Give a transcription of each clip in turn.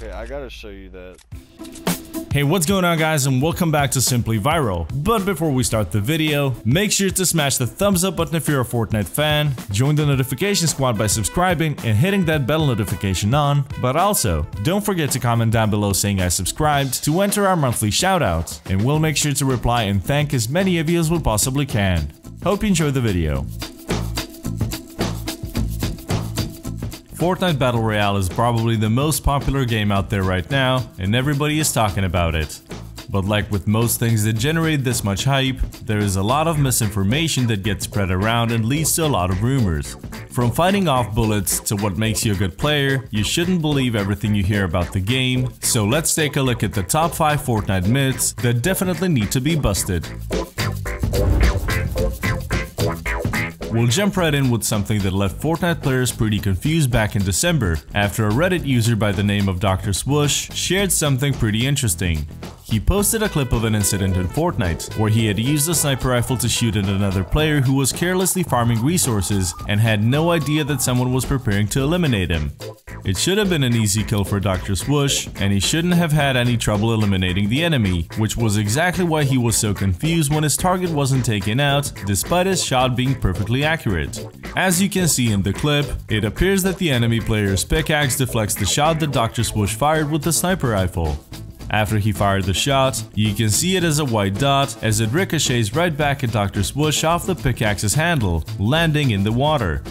Okay, I gotta show you that. Hey, what's going on guys, and welcome back to Simply Viral. But before we start the video, make sure to smash the thumbs up button if you're a Fortnite fan, join the notification squad by subscribing and hitting that bell notification on, but also, don't forget to comment down below saying I subscribed to enter our monthly shoutouts, and we'll make sure to reply and thank as many of you as we possibly can. Hope you enjoy the video. Fortnite Battle Royale is probably the most popular game out there right now, and everybody is talking about it. But like with most things that generate this much hype, there is a lot of misinformation that gets spread around and leads to a lot of rumors. From fighting off bullets to what makes you a good player, you shouldn't believe everything you hear about the game, so let's take a look at the top 5 Fortnite myths that definitely need to be busted. We'll jump right in with something that left Fortnite players pretty confused back in December, after a Reddit user by the name of Dr. Swoosh shared something pretty interesting. He posted a clip of an incident in Fortnite, where he had used a sniper rifle to shoot at another player who was carelessly farming resources and had no idea that someone was preparing to eliminate him. It should have been an easy kill for Dr. Swoosh, and he shouldn't have had any trouble eliminating the enemy, which was exactly why he was so confused when his target wasn't taken out, despite his shot being perfectly accurate. As you can see in the clip, it appears that the enemy player's pickaxe deflects the shot that Dr. Swoosh fired with the sniper rifle. After he fired the shot, you can see it as a white dot as it ricochets right back at Dr. Swoosh off the pickaxe's handle, landing in the water.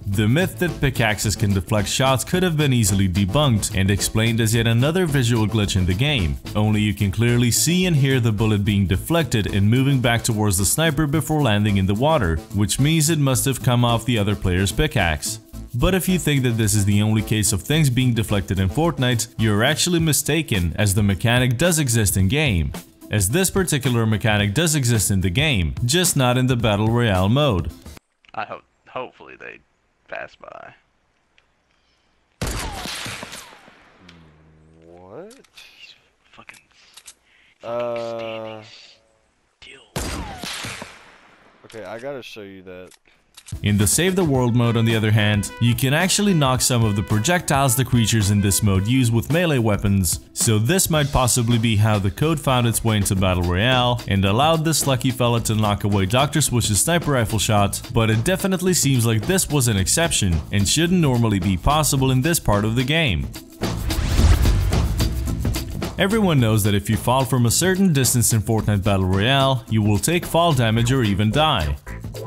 The myth that pickaxes can deflect shots could have been easily debunked and explained as yet another visual glitch in the game, only you can clearly see and hear the bullet being deflected and moving back towards the sniper before landing in the water, which means it must have come off the other player's pickaxe. But if you think that this is the only case of things being deflected in Fortnite, you're actually mistaken, as the mechanic does exist in game. As this particular mechanic does exist in the game, just not in the Battle Royale mode. Hopefully they pass by. What? He's fucking deal. Okay, I gotta show you that. In the Save the World mode, on the other hand, you can actually knock some of the projectiles the creatures in this mode use with melee weapons, so this might possibly be how the code found its way into Battle Royale and allowed this lucky fella to knock away Dr. Swoosh's sniper rifle shot, but it definitely seems like this was an exception and shouldn't normally be possible in this part of the game. Everyone knows that if you fall from a certain distance in Fortnite Battle Royale, you will take fall damage or even die.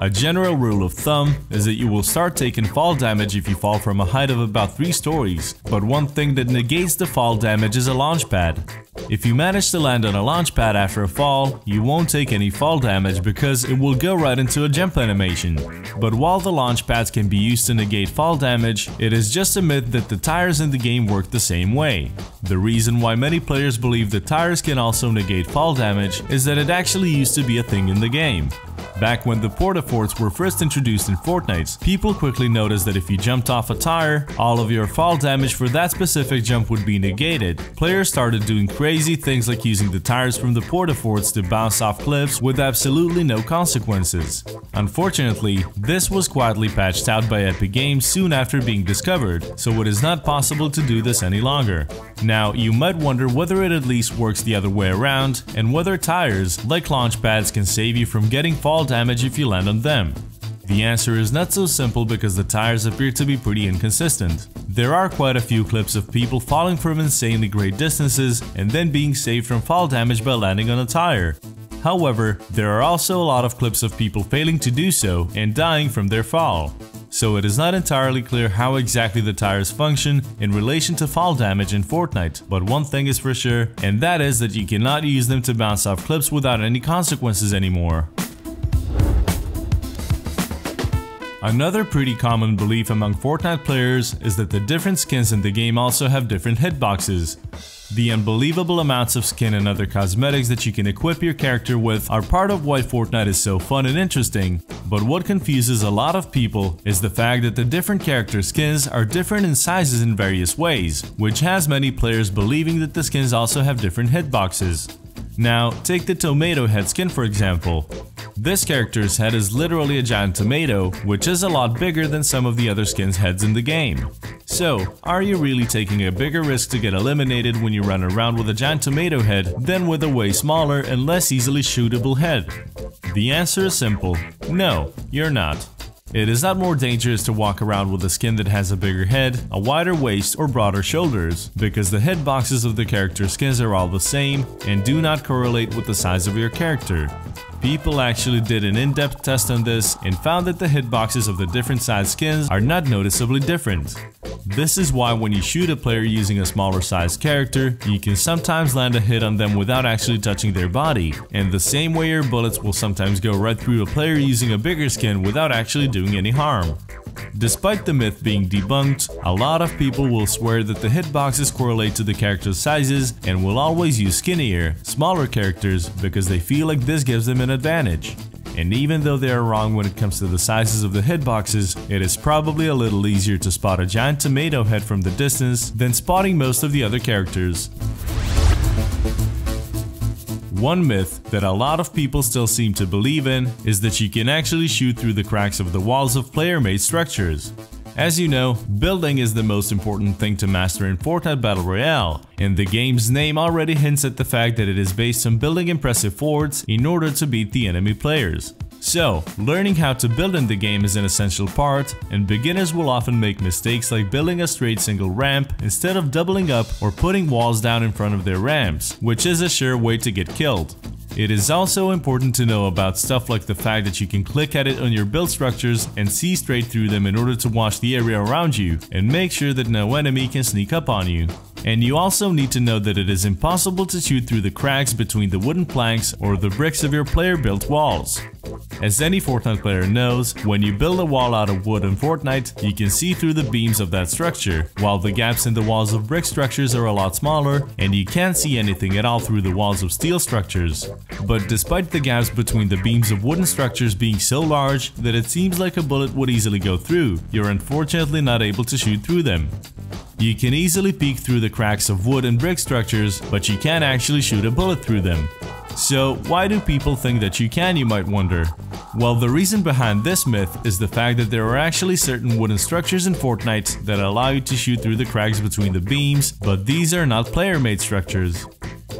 A general rule of thumb is that you will start taking fall damage if you fall from a height of about 3 stories, but one thing that negates the fall damage is a launch pad. If you manage to land on a launch pad after a fall, you won't take any fall damage because it will go right into a jump animation. But while the launch pads can be used to negate fall damage, it is just a myth that the tires in the game work the same way. The reason why many players believe that tires can also negate fall damage is that it actually used to be a thing in the game. Back when the porta-forts were first introduced in Fortnite, people quickly noticed that if you jumped off a tire, all of your fall damage for that specific jump would be negated. Players started doing crazy things like using the tires from the porta-forts to bounce off cliffs with absolutely no consequences. Unfortunately, this was quietly patched out by Epic Games soon after being discovered, so it is not possible to do this any longer. Now, you might wonder whether it at least works the other way around, and whether tires, like launch pads, can save you from getting fall damage if you land on them. The answer is not so simple because the tires appear to be pretty inconsistent. There are quite a few clips of people falling from insanely great distances and then being saved from fall damage by landing on a tire. However, there are also a lot of clips of people failing to do so and dying from their fall. So it is not entirely clear how exactly the tires function in relation to fall damage in Fortnite, but one thing is for sure, and that is that you cannot use them to bounce off clips without any consequences anymore. Another pretty common belief among Fortnite players is that the different skins in the game also have different hitboxes. The unbelievable amounts of skin and other cosmetics that you can equip your character with are part of why Fortnite is so fun and interesting, but what confuses a lot of people is the fact that the different character skins are different in sizes in various ways, which has many players believing that the skins also have different hitboxes. Now, take the tomato head skin for example. This character's head is literally a giant tomato, which is a lot bigger than some of the other skins' heads in the game. So, are you really taking a bigger risk to get eliminated when you run around with a giant tomato head than with a way smaller and less easily shootable head? The answer is simple: no, you're not. It is not more dangerous to walk around with a skin that has a bigger head, a wider waist, or broader shoulders, because the hitboxes of the character skins are all the same and do not correlate with the size of your character. People actually did an in-depth test on this and found that the hitboxes of the different size skins are not noticeably different. This is why when you shoot a player using a smaller sized character, you can sometimes land a hit on them without actually touching their body, and the same way your bullets will sometimes go right through a player using a bigger skin without actually doing any harm. Despite the myth being debunked, a lot of people will swear that the hitboxes correlate to the character's sizes and will always use skinnier, smaller characters because they feel like this gives them an advantage. And even though they are wrong when it comes to the sizes of the hitboxes, it is probably a little easier to spot a giant tomato head from the distance than spotting most of the other characters. One myth that a lot of people still seem to believe in is that you can actually shoot through the cracks of the walls of player-made structures. As you know, building is the most important thing to master in Fortnite Battle Royale, and the game's name already hints at the fact that it is based on building impressive forts in order to beat the enemy players. So, learning how to build in the game is an essential part, and beginners will often make mistakes like building a straight single ramp instead of doubling up or putting walls down in front of their ramps, which is a sure way to get killed. It is also important to know about stuff like the fact that you can click at it on your build structures and see straight through them in order to watch the area around you and make sure that no enemy can sneak up on you. And you also need to know that it is impossible to shoot through the cracks between the wooden planks or the bricks of your player-built walls. As any Fortnite player knows, when you build a wall out of wood in Fortnite, you can see through the beams of that structure, while the gaps in the walls of brick structures are a lot smaller, and you can't see anything at all through the walls of steel structures. But despite the gaps between the beams of wooden structures being so large that it seems like a bullet would easily go through, you're unfortunately not able to shoot through them. You can easily peek through the cracks of wood and brick structures, but you can't actually shoot a bullet through them. So why do people think that you can, you might wonder? Well, the reason behind this myth is the fact that there are actually certain wooden structures in Fortnite that allow you to shoot through the cracks between the beams, but these are not player-made structures.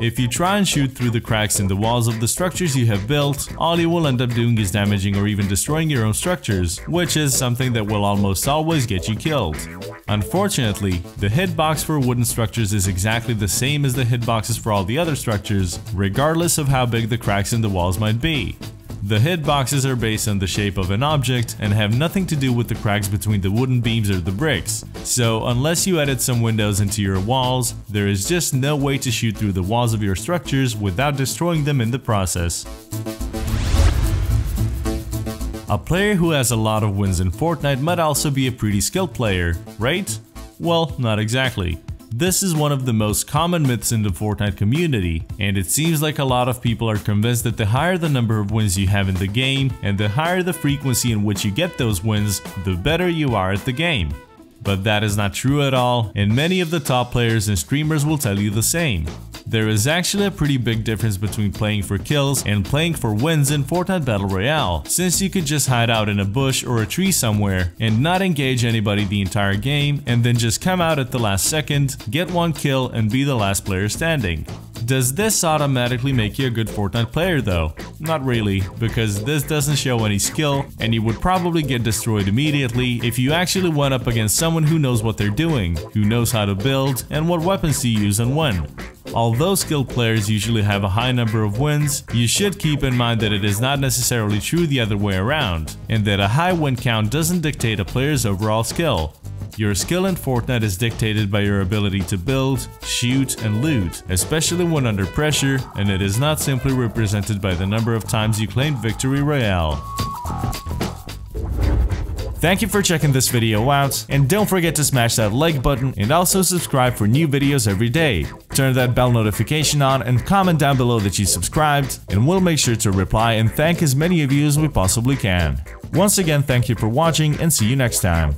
If you try and shoot through the cracks in the walls of the structures you have built, all you will end up doing is damaging or even destroying your own structures, which is something that will almost always get you killed. Unfortunately, the hitbox for wooden structures is exactly the same as the hitboxes for all the other structures, regardless of how big the cracks in the walls might be. The hitboxes are based on the shape of an object and have nothing to do with the cracks between the wooden beams or the bricks. So unless you added some windows into your walls, there is just no way to shoot through the walls of your structures without destroying them in the process. A player who has a lot of wins in Fortnite might also be a pretty skilled player, right? Well, not exactly. This is one of the most common myths in the Fortnite community, and it seems like a lot of people are convinced that the higher the number of wins you have in the game and the higher the frequency in which you get those wins, the better you are at the game. But that is not true at all, and many of the top players and streamers will tell you the same. There is actually a pretty big difference between playing for kills and playing for wins in Fortnite Battle Royale, since you could just hide out in a bush or a tree somewhere and not engage anybody the entire game and then just come out at the last second, get one kill and be the last player standing. Does this automatically make you a good Fortnite player though? Not really, because this doesn't show any skill and you would probably get destroyed immediately if you actually went up against someone who knows what they're doing, who knows how to build and what weapons to use and when. Although skilled players usually have a high number of wins, you should keep in mind that it is not necessarily true the other way around, and that a high win count doesn't dictate a player's overall skill. Your skill in Fortnite is dictated by your ability to build, shoot, and loot, especially when under pressure, and it is not simply represented by the number of times you claimed Victory Royale. Thank you for checking this video out, and don't forget to smash that like button and also subscribe for new videos every day. Turn that bell notification on and comment down below that you subscribed, and we'll make sure to reply and thank as many of you as we possibly can. Once again, thank you for watching and see you next time.